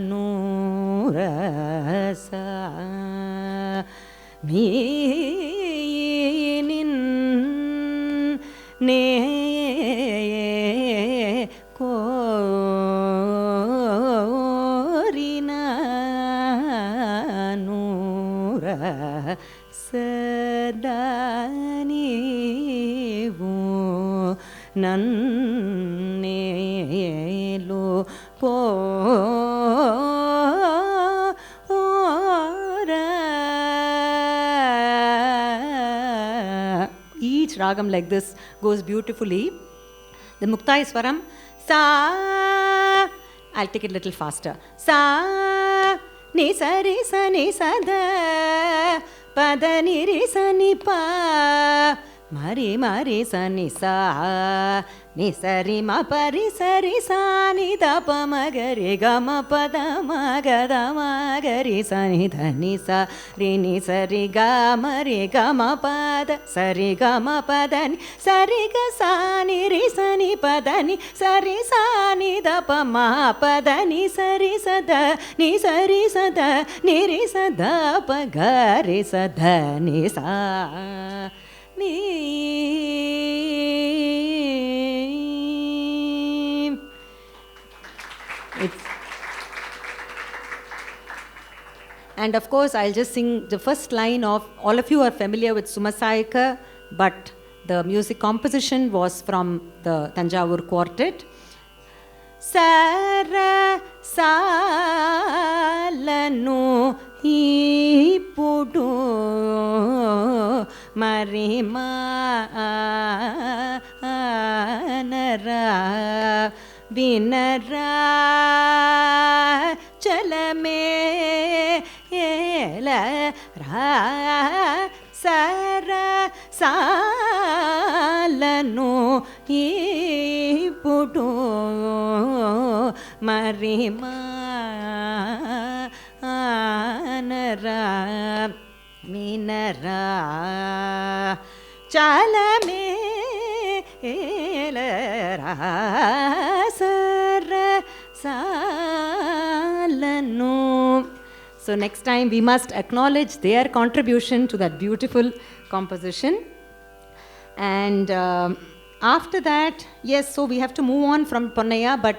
nurasa mi nin ne ko orina nurasa danivu nannelu po each ragam like this goes beautifully. The Muktaiswaram, sa, I'll take it a little faster. Sa ni sa re sa ni sa da pa da ni re sa ni pa mari mari sa ni sa ni sa ri ma pa ri sa ni da pa ma ga re ga ma pa da ma ga ri sa ni da ni sa ri ga ma pa da sa ri ga ma pa da ni sa ri ga sa ni ri sa ni pa da ni sa ri sa ni da pa ma pa da ni sa ri sa da ni sa ri sa da ni ri sa da pa ga ri sa da ni sa ni. And of course, I'll just sing the first line of, all of you are familiar with Sumasayaka, but the music composition was from the Tanjavur Quartet. Sara salanu ipudu marima anara vinara chalame ela ra sara salanu ipudu marima anara minara chalame ela ra sara salanu. So next time we must acknowledge their contribution to that beautiful composition. And after that, yes, so we have to move on from Ponnaya, but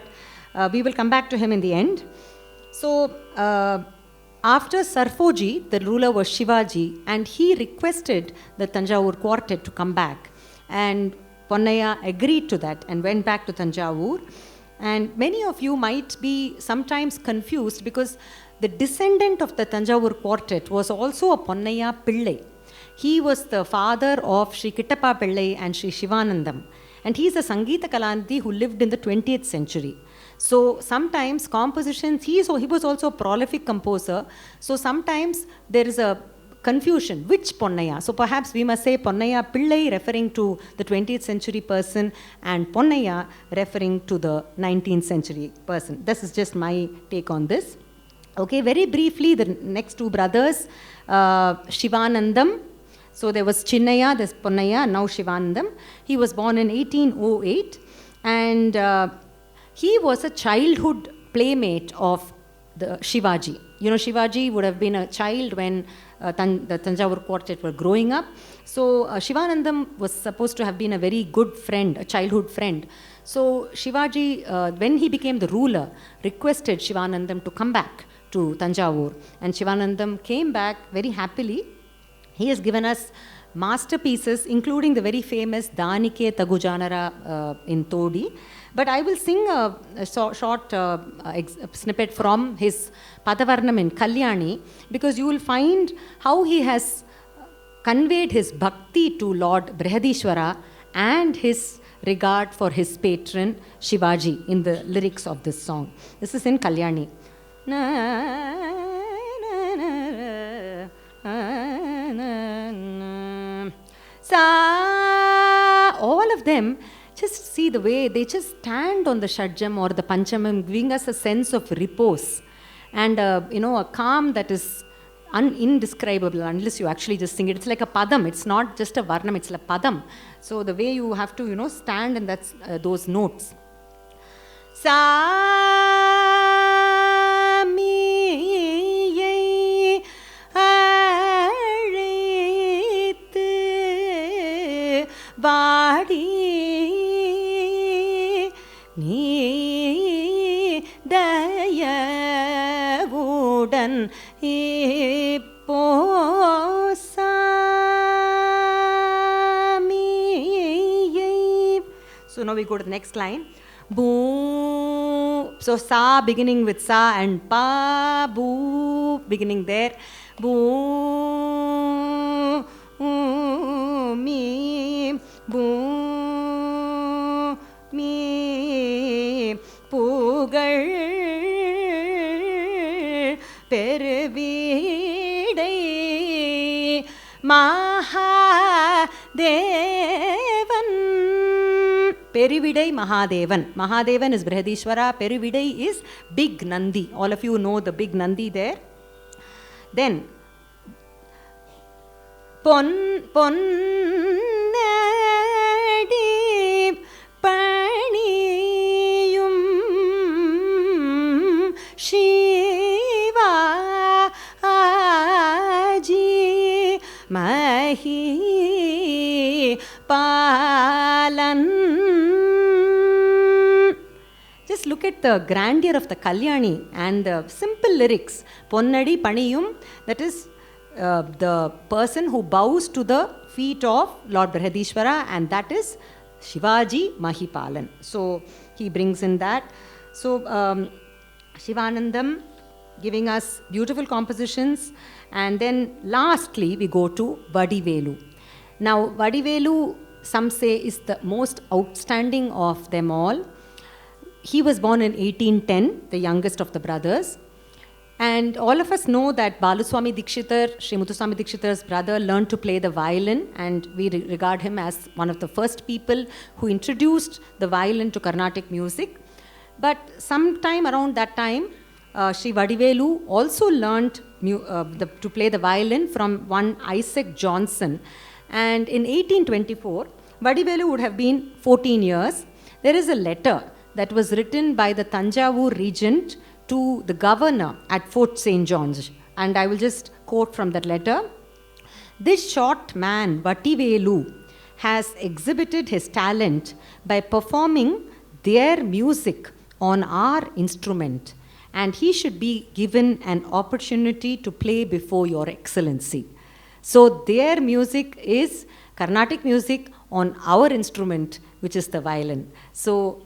we will come back to him in the end. So after Sarfoji, the ruler was Shivaji, and he requested the Tanjavur Quartet to come back. And Ponnaya agreed to that and went back to Tanjavur. And many of you might be sometimes confused because the descendant of the Tanjavur Quartet was also a Ponnaya Pillai. He was the father of Sri Kittappa Pillai and Sri Shivanandam. And he is a Sangeeta Kalanidhi who lived in the 20th century. So sometimes compositions, he was also a prolific composer. So sometimes there is a confusion, which Ponnaya? So perhaps we must say Ponnaya Pillai referring to the 20th century person and Ponnaya referring to the 19th century person. This is just my take on this. Okay, very briefly, the next two brothers, Shivanandam. So there was Chinnaya, there's Ponnaya, now Shivanandam. He was born in 1808 and he was a childhood playmate of the Shivaji. You know, Shivaji would have been a child when the Tanjavur Quartet were growing up. So Shivanandam was supposed to have been a very good friend, a childhood friend. So Shivaji, when he became the ruler, requested Shivanandam to come back to Tanjavur. And Shivanandam came back very happily. He has given us masterpieces, including the very famous Danike Tagujanara in Todi. But I will sing a short snippet from his Padavarnam in Kalyani, because you will find how he has conveyed his bhakti to Lord Brihadishwara and his regard for his patron Shivaji in the lyrics of this song. This is in Kalyani. All of them, just see the way they just stand on the Shadjam or the Panchamam, giving us a sense of repose and a calm that is indescribable unless you actually just sing it. It's like a padam. It's not just a varnam, it's like a padam. So the way you have to, stand in that's those notes. வாடி நீ தயவுடன் இப்போ சாமியை. So now we go to the next line. Boo. So sa beginning with sa and pa, boo beginning there. Boo mi, boo mi, pugal pervidai Mahadevan. Perividai Mahadevan. Mahadevan is Brihadishwara. Perividai is big Nandi. All of you know the big Nandi there. Then Ponnadi Paniyum Shivaji Mahi Palan. Just look at the grandeur of the Kalyani and the simple lyrics. Ponnadi Paniyum, that is the person who bows to the feet of Lord Brihadishwara, and that is Shivaji Mahipalan. So he brings in that. So Shivanandam giving us beautiful compositions, and then lastly we go to Vadivelu. Now Vadivelu, some say, is the most outstanding of them all. He was born in 1810, the youngest of the brothers. And all of us know that Baluswami Dikshitar, Sri Muthuswami Dikshitar's brother, learned to play the violin, and we regard him as one of the first people who introduced the violin to Carnatic music. But sometime around that time, Sri Vadivelu also learned to play the violin from one Isaac Johnson. And in 1824, Vadivelu would have been 14 years. There is a letter that was written by the Tanjavur regent to the governor at Fort St. John's. And I will just quote from that letter. This short man, Vadivelu, has exhibited his talent by performing their music on our instrument, and he should be given an opportunity to play before your excellency. So their music is Carnatic music on our instrument, which is the violin. So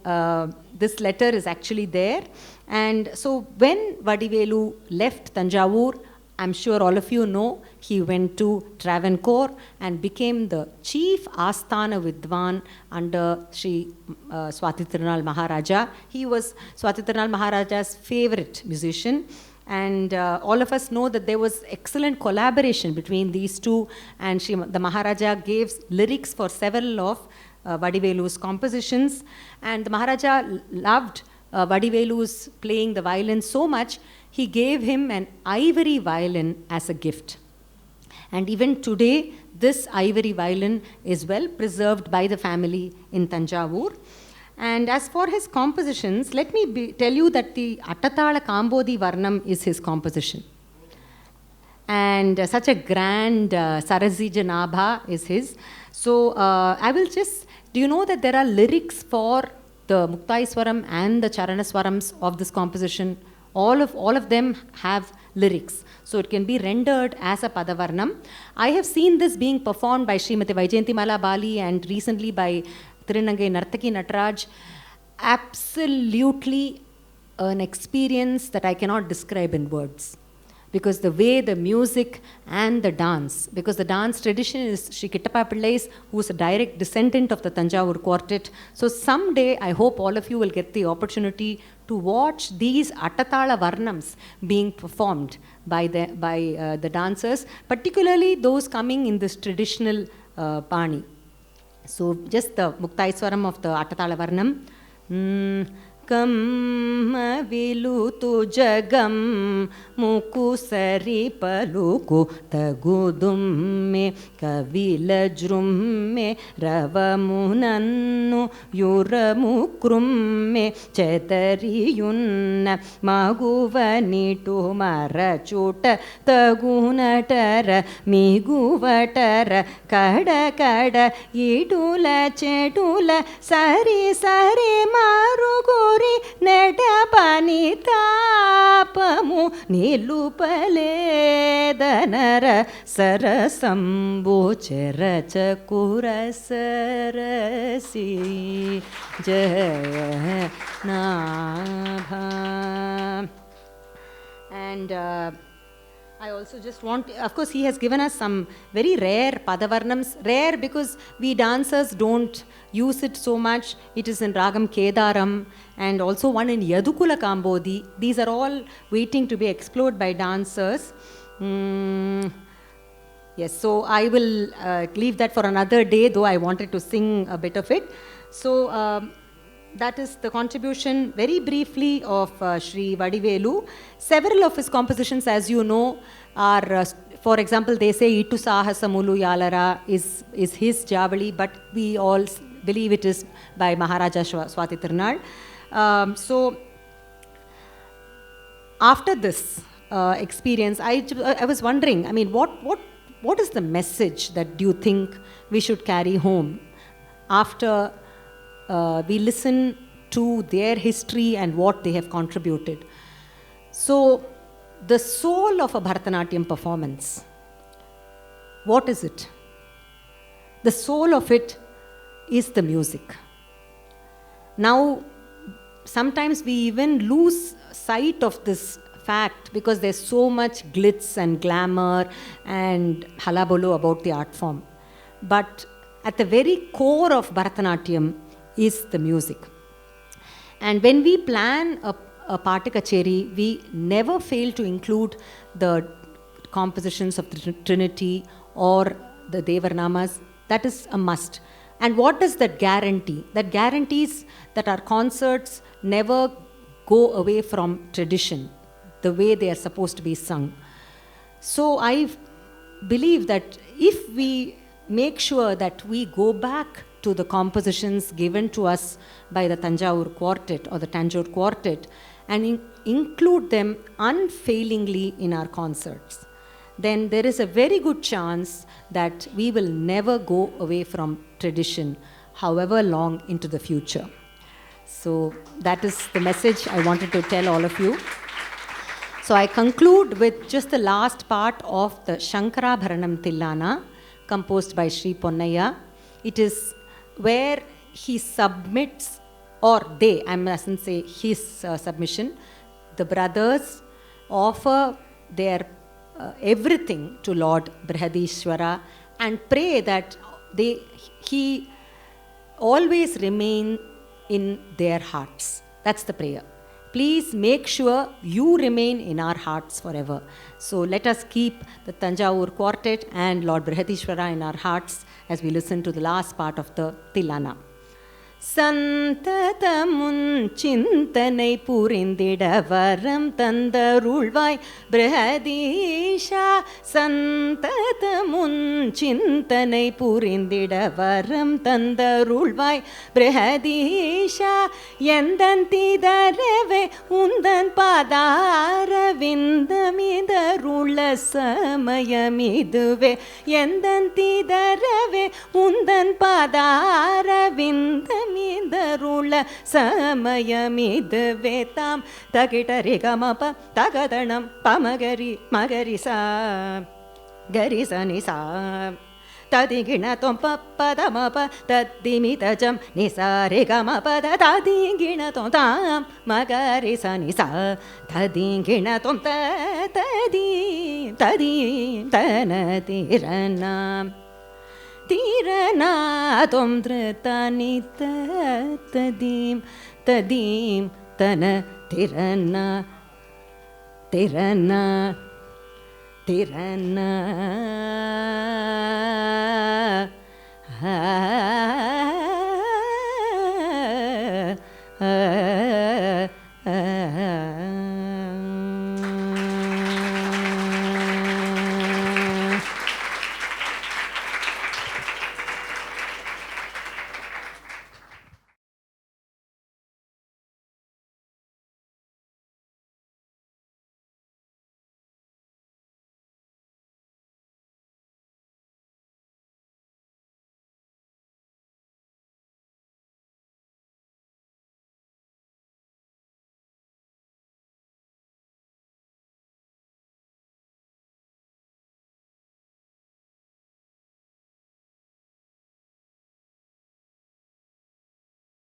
this letter is actually there. And so when Vadivelu left Tanjavur, I'm sure all of you know, he went to Travancore and became the chief Asthana Vidwan under Sri Swati Tirunal Maharaja. He was Swati Tirunal Maharaja's favorite musician. And all of us know that there was excellent collaboration between these two, and the Maharaja gave lyrics for several of Vadivelu's compositions. And the Maharaja loved Vadivelu's playing the violin so much, he gave him an ivory violin as a gift. And even today, this ivory violin is well preserved by the family in Tanjavur. And as for his compositions, let me tell you that the Attatala Kambodi Varnam is his composition. and such a grand Sarasija Nabha is his. So I will just, do you know that there are lyrics for the Muktaiswaram and the Charanaswarams of this composition? All of them have lyrics. So it can be rendered as a Padavarnam. I have seen this being performed by Srimati Vaijayantimala Bali and recently by Tirunangai Nartaki Nataraj. Absolutely an experience that I cannot describe in words. Because the way the music and the dance, because the dance tradition is Sri Kittappa Pillai's, who is a direct descendant of the Tanjavur Quartet. So someday I hope all of you will get the opportunity to watch these Attatala Varnams being performed by the dancers, particularly those coming in this traditional Pani. So just the Muktaiswaram of the Attatala Varnam. Kamma vilutu jagam mukusari paluku tagudumme kavilajrumme ravamunannu yuramukrumme chetariyunna maguvanitu marachuta tagunatara miguvatara kada kada idula chetula sari sari marugu Nedapani tapamu nilupaledhanara sarasambu cherachakura sarasi jaya nabha. And I also just want, of course he has given us some very rare Padavarnams, rare because we dancers don't use it so much. It is in Ragam Kedaram and also one in Yadukula Kambodi. These are all waiting to be explored by dancers. Yes, so I will leave that for another day, though I wanted to sing a bit of it. So that is the contribution very briefly of Sri Vadivelu. Several of his compositions, as you know, are, for example, they say Ittu Sahasamulu Yalara is his Javali, but we all believe it is by Maharaja Swati Tirunal. So after this experience, I was wondering, I mean, what is the message that do you think we should carry home after we listen to their history and what they have contributed? So, the soul of a Bharatanatyam performance, what is it? The soul of it is the music. Now, sometimes we even lose sight of this fact because there's so much glitz and glamour and halabolo about the art form. But at the very core of Bharatanatyam is the music. And when we plan a Pata Kacheri, we never fail to include the compositions of the Trinity or the Devarnamas. That is a must. And what does that guarantee? That guarantees that our concerts never go away from tradition, the way they are supposed to be sung. So I believe that if we make sure that we go back to the compositions given to us by the Tanjavur Quartet or the Tanjore Quartet and include them unfailingly in our concerts, then there is a very good chance that we will never go away from tradition, however long into the future. So that is the message I wanted to tell all of you. So I conclude with just the last part of the Shankara Bharanam Tillana, composed by Sri Ponnaya. It is where he submits, or they, I mustn't say his submission, the brothers offer their everything to Lord Brihadishwara and pray that he always remain in their hearts. That's the prayer. Please make sure you remain in our hearts forever. So let us keep the Tanjavur Quartet and Lord Brihadishwara in our hearts as we listen to the last part of the Tillana. சந்ததமுன் சிந்தனை புரிந்திட வரம் தந்தருள்வாய் பிரஹதீஷா. சந்ததமுன் சிந்தனை புரிந்திட வரம் தந்தருள்வாய் பிரஹதீஷா. எந்தன் திதரவே உந்தன் பாதார விந்தமிதருள சமயமிதுவே. எந்தன் திதரவே உந்தன் பாதார விந்தமிதருள சமயமிதுவே. தாம் தகிடரி கமப தகதணம் பமகரி மகரி சா கரி சனி சா ததிகிண தொம் பப்பதமப தத்திமிதஜம் நிசாரி கமபத ததிங்கிண தொம் தாம் மகரி சனி சா ததிங்கிண தொம் ததி ததி தன திரணாம் தீரனா தொம் திருத்தனி ததீம் ததீம் தன திரணா திரணா திரணா